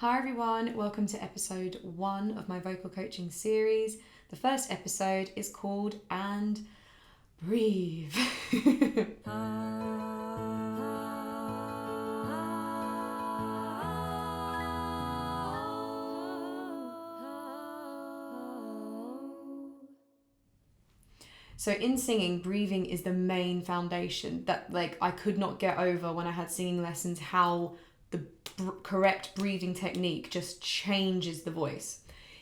Hi everyone, welcome to episode 1 of my vocal coaching series. The first episode is called And Breathe. So in singing, breathing is the main foundation that I could not get over when I had singing lessons, how the correct breathing technique just changes the voice.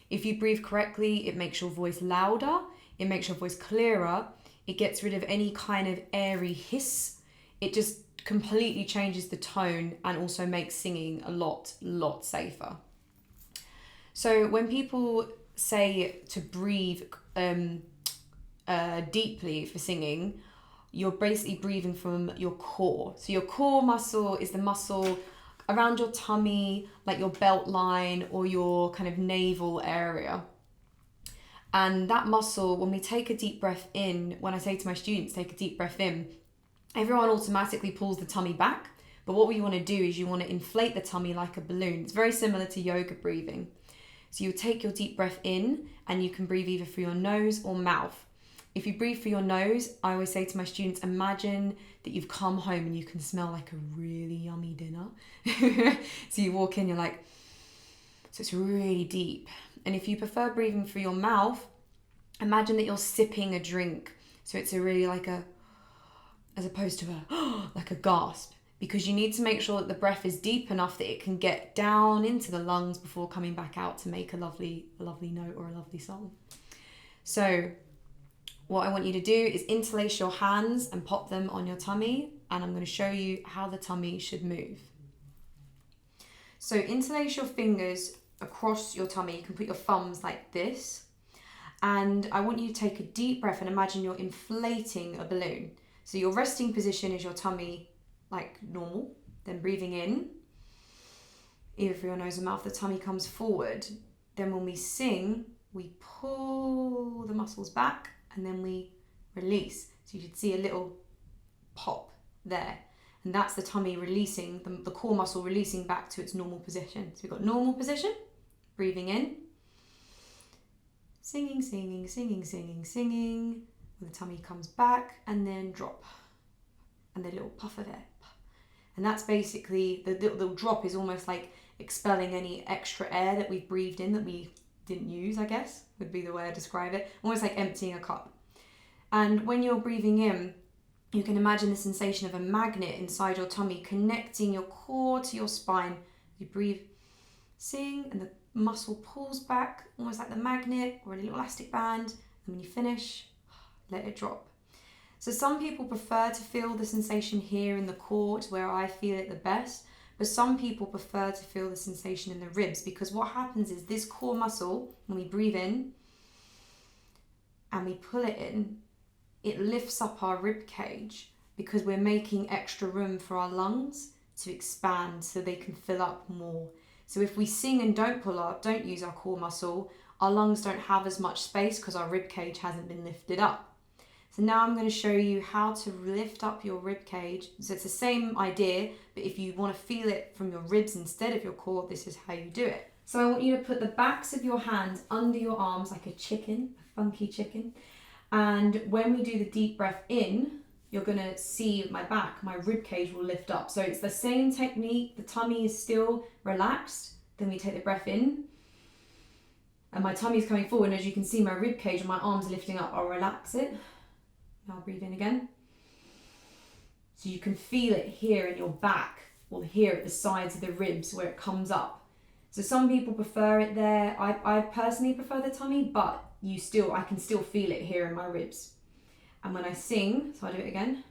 If you breathe correctly, it makes your voice louder, it makes your voice clearer, it gets rid of any kind of airy hiss, it just completely changes the tone and also makes singing a lot safer. So when people say to breathe deeply for singing, you're basically breathing from your core. So your core muscle is the muscle around your tummy, like your belt line or your kind of navel area. And that muscle, when we take a deep breath in, when I say to my students, take a deep breath in, everyone automatically pulls the tummy back. But what we want to do is you want to inflate the tummy like a balloon. It's very similar to yoga breathing. So you take your deep breath in and you can breathe either through your nose or mouth. If you breathe through your nose, I always say to my students, imagine that you've come home and you can smell like a really yummy dinner. So you walk in, you're like, so it's really deep. And if you prefer breathing through your mouth, imagine that you're sipping a drink. So it's a really as opposed to like a gasp, because you need to make sure that the breath is deep enough that it can get down into the lungs before coming back out to make a lovely note or a lovely song. So what I want you to do is interlace your hands and pop them on your tummy, and I'm going to show you how the tummy should move. So interlace your fingers across your tummy. You can put your thumbs like this, and I want you to take a deep breath and imagine you're inflating a balloon. So your resting position is your tummy like normal, then breathing in, either through your nose or mouth, the tummy comes forward. Then when we sing, we pull the muscles back, and then we release. So you should see a little pop there. And that's the tummy releasing, the core muscle releasing back to its normal position. So we've got normal position, breathing in, singing, singing, singing, singing, singing. When the tummy comes back, and then drop. And the little puffer there. And that's basically, the little drop is almost like expelling any extra air that we've breathed in that we didn't use, I guess, would be the way I describe it. Almost like emptying a cup. And when you're breathing in, you can imagine the sensation of a magnet inside your tummy connecting your core to your spine. You breathe, sing, and the muscle pulls back, almost like the magnet or a little elastic band. And when you finish, let it drop. So some people prefer to feel the sensation here in the core, it's where I feel it the best. But some people prefer to feel the sensation in the ribs, because what happens is this core muscle, when we breathe in and we pull it in, it lifts up our rib cage, because we're making extra room for our lungs to expand so they can fill up more. So if we sing and don't pull up, don't use our core muscle, our lungs don't have as much space because our rib cage hasn't been lifted up. So now I'm going to show you how to lift up your rib cage. So it's the same idea, but if you want to feel it from your ribs instead of your core, this is how you do it. So I want you to put the backs of your hands under your arms like a chicken, a funky chicken. And when we do the deep breath in, you're going to see my back, my rib cage will lift up. So it's the same technique. The tummy is still relaxed. Then we take the breath in. And my tummy is coming forward. And as you can see, my rib cage and my arms are lifting up. I'll relax it. Now breathe in again. So you can feel it here in your back, or here at the sides of the ribs where it comes up. So some people prefer it there. I personally prefer the tummy, but I can still feel it here in my ribs. And when I sing, so I'll do it again.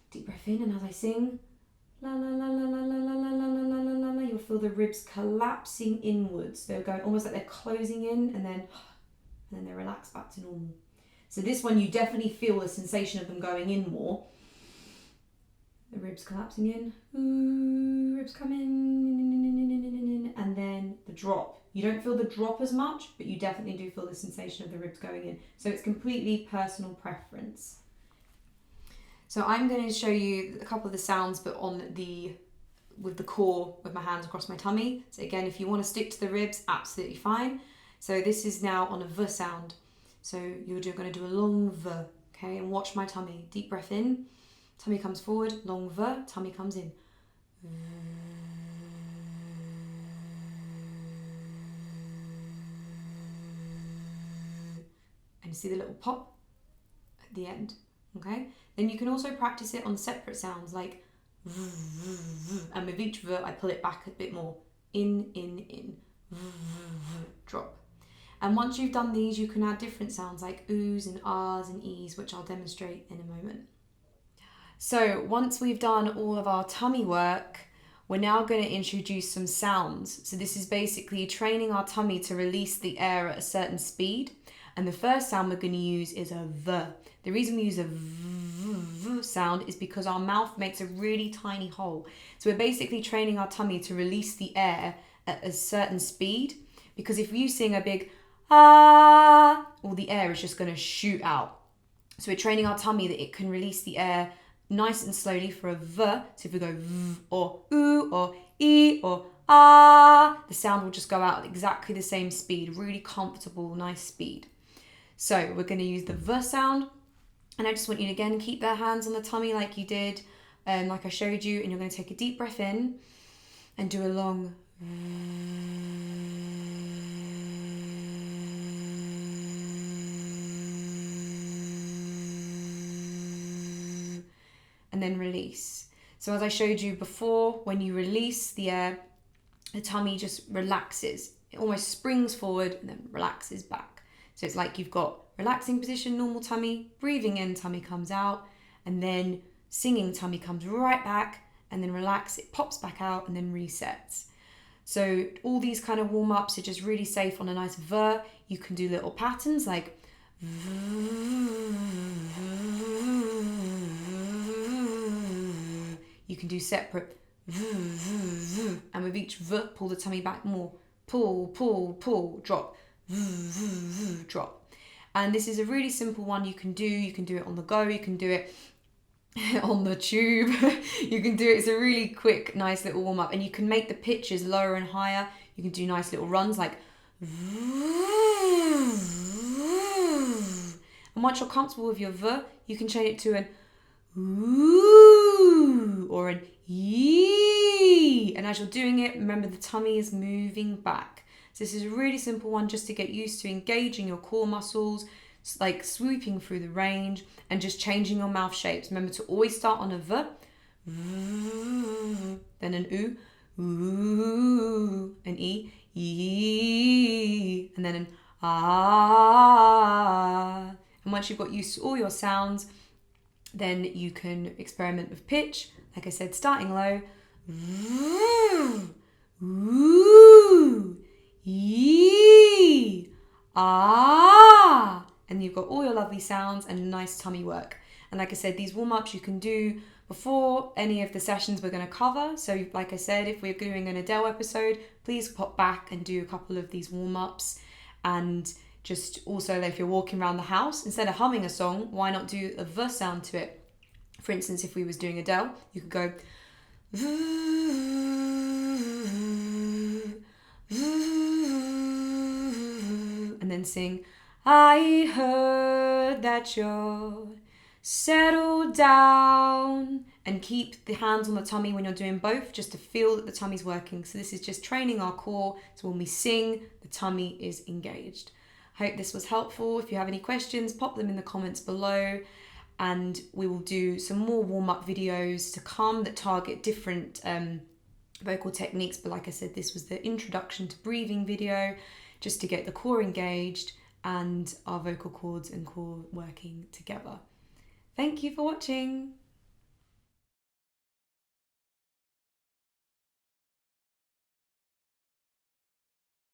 Deep breath in, and as I sing, la la la la la la la la la la la la la, you'll feel the ribs collapsing inwards. They're going almost like they're closing in, and then they relax back to normal. So this one, you definitely feel the sensation of them going in more. The ribs collapsing in, ooh, ribs come in, and then the drop. You don't feel the drop as much, but you definitely do feel the sensation of the ribs going in. So it's completely personal preference. So I'm going to show you a couple of the sounds, but on the with the core with my hands across my tummy. So again, if you want to stick to the ribs, absolutely fine. So this is now on a V sound. So you're going to do a long V, okay? And watch my tummy. Deep breath in, tummy comes forward, long V, tummy comes in. And you see the little pop at the end, okay? Then you can also practice it on separate sounds like and with each V I pull it back a bit more. In, drop. And once you've done these, you can add different sounds like oohs and ahs and e's, which I'll demonstrate in a moment. So once we've done all of our tummy work, we're now going to introduce some sounds. So this is basically training our tummy to release the air at a certain speed. And the first sound we're going to use is a V. The reason we use a V sound is because our mouth makes a really tiny hole. So we're basically training our tummy to release the air at a certain speed. Because if you sing a big ah, all the air is just going to shoot out. So we're training our tummy that it can release the air nice and slowly for a V. So if we go V or ooh or e or ah, the sound will just go out at exactly the same speed, really comfortable, nice speed. So we're going to use the V sound, and I just want you to again keep their hands on the tummy like you did, like I showed you, and you're going to take a deep breath in and do a long and then release. So as I showed you before, when you release the air, the tummy just relaxes. It almost springs forward and then relaxes back. So it's like you've got relaxing position, normal tummy, breathing in, tummy comes out, and then singing, tummy comes right back, and then relax, it pops back out and then resets. So all these kind of warm-ups are just really safe on a nice V. You can do little patterns like you can do separate and with each V, pull the tummy back more. Pull, pull, pull, drop, drop. And this is a really simple one you can do. You can do it on the go, you can do it on the tube. You can do it. It's a really quick, nice little warm up, and you can make the pitches lower and higher. You can do nice little runs like. And once you're comfortable with your V, you can change it to an ooh or an yee. And as you're doing it, remember the tummy is moving back. So this is a really simple one just to get used to engaging your core muscles, like swooping through the range and just changing your mouth shapes. Remember to always start on a V, then an ooh, an E, and then an ah. And once you've got used to all your sounds, then you can experiment with pitch. Like I said, starting low, ooh, yee, ah. And you've got all your lovely sounds and nice tummy work. And like I said, these warm-ups you can do before any of the sessions we're going to cover. So like I said, if we're doing an Adele episode, please pop back and do a couple of these warm-ups. And just also, if you're walking around the house, instead of humming a song, why not do a V sound to it? For instance, if we was doing Adele, you could go and then sing, I heard that you're settled down, and keep the hands on the tummy when you're doing both, just to feel that the tummy's working. So this is just training our core, so when we sing, the tummy is engaged. I hope this was helpful. If you have any questions, pop them in the comments below, and we will do some more warm-up videos to come that target different vocal techniques. But like I said, this was the introduction to breathing video, just to get the core engaged and our vocal cords and core working together. Thank you for watching.